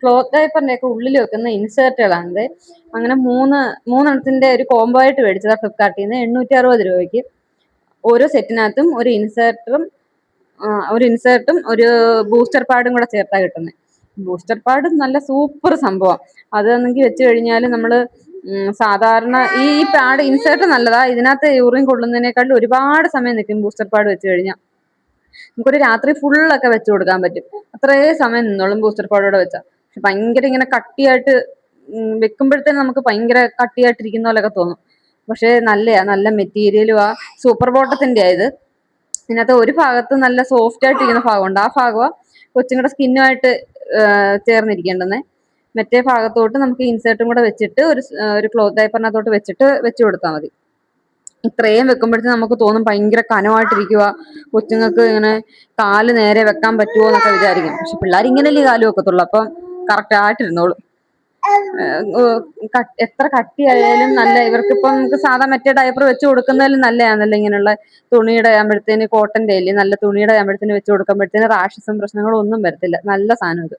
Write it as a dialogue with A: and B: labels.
A: Cloth ഡയപ്പറിന്റെ ഒക്കെ ഉള്ളിൽ വെക്കുന്ന ഇൻസേർട്ടുകളാണിത്. അങ്ങനെ മൂന്നെണ്ണത്തിന്റെ ഒരു കോംബോ ആയിട്ട് മേടിച്ചതാ ഫ്ലിപ്കാർട്ടിൽ നിന്ന് 860 രൂപയ്ക്ക്. ഓരോ സെറ്റിനകത്തും ഒരു ഇൻസേർട്ടും ഒരു ബൂസ്റ്റർ പാഡും കൂടെ ചേർത്താ കിട്ടുന്നത്. ബൂസ്റ്റർ പാഡ് നല്ല സൂപ്പർ സംഭവം. അതാണെങ്കിൽ വെച്ച് കഴിഞ്ഞാൽ നമ്മള് സാധാരണ ഈ പാഡ് ഇൻസേർട്ട് നല്ലതാ. ഇതിനകത്ത് യൂറിൻ കൊള്ളുന്നതിനേക്കാളും ഒരുപാട് സമയം നിൽക്കും ബൂസ്റ്റർ പാഡ് വെച്ച് കഴിഞ്ഞാൽ. നമുക്കൊരു രാത്രി ഫുള്ളൊക്കെ വെച്ച് കൊടുക്കാൻ പറ്റും. അത്രയും സമയം നിന്നോളും ബൂസ്റ്റർ പാഡോടെ വെച്ചാൽ. പക്ഷെ ഭയങ്കര ഇങ്ങനെ കട്ടിയായിട്ട് വെക്കുമ്പോഴത്തേനും നമുക്ക് ഭയങ്കര കട്ടിയായിട്ടിരിക്കുന്ന പോലെയൊക്കെ തോന്നും. പക്ഷെ നല്ല മെറ്റീരിയലും സൂപ്പർ ബോട്ടത്തിന്റെ ഇത്. ഇതിനകത്ത് ഒരു ഭാഗത്ത് നല്ല സോഫ്റ്റ് ആയിട്ടിരിക്കുന്ന ഭാഗമുണ്ട്. ആ ഭാഗം കൊച്ചുങ്ങളുടെ സ്കിന്നുമായിട്ട് ചേർന്നിരിക്കേണ്ടുന്നത്. മറ്റേ ഭാഗത്തോട്ട് നമുക്ക് ഇൻസേർട്ടും കൂടെ വെച്ചിട്ട് ഒരു ക്ലോത്ത് ഡയപ്പറിനകത്തോട്ട് വെച്ച് കൊടുത്താൽ മതി. ഇത്രയും വെക്കുമ്പോഴത്തേക്കും നമുക്ക് തോന്നും ഭയങ്കര കനമായിട്ടിരിക്കുക, കൊച്ചുങ്ങൾക്ക് ഇങ്ങനെ കാല് നേരെ വെക്കാൻ പറ്റുമോ എന്നൊക്കെ വിചാരിക്കും. പക്ഷെ പിള്ളേർ ഇങ്ങനെയല്ലേ കാല് വെക്കത്തുള്ളൂ, അപ്പം കറക്റ്റ് ആയിട്ടിരുന്നോളും. എത്ര കട്ടിയായാലും നല്ല. ഇവർക്കിപ്പം നമുക്ക് സാധാ മറ്റേ ഡയപ്പർ വെച്ച് കൊടുക്കുന്നതിലും നല്ലതാണല്ലോ ഇങ്ങനെയുള്ള തുണിയുടെ ആകുമ്പോഴത്തേന്. കോട്ടന്റെ അല്ലേ, നല്ല തുണിയുടെ ആകുമ്പോഴത്തേന് വെച്ച് കൊടുക്കുമ്പോഴത്തേന് റാഷസും പ്രശ്നങ്ങളും ഒന്നും വരത്തില്ല. നല്ല സാധനം ഇത്.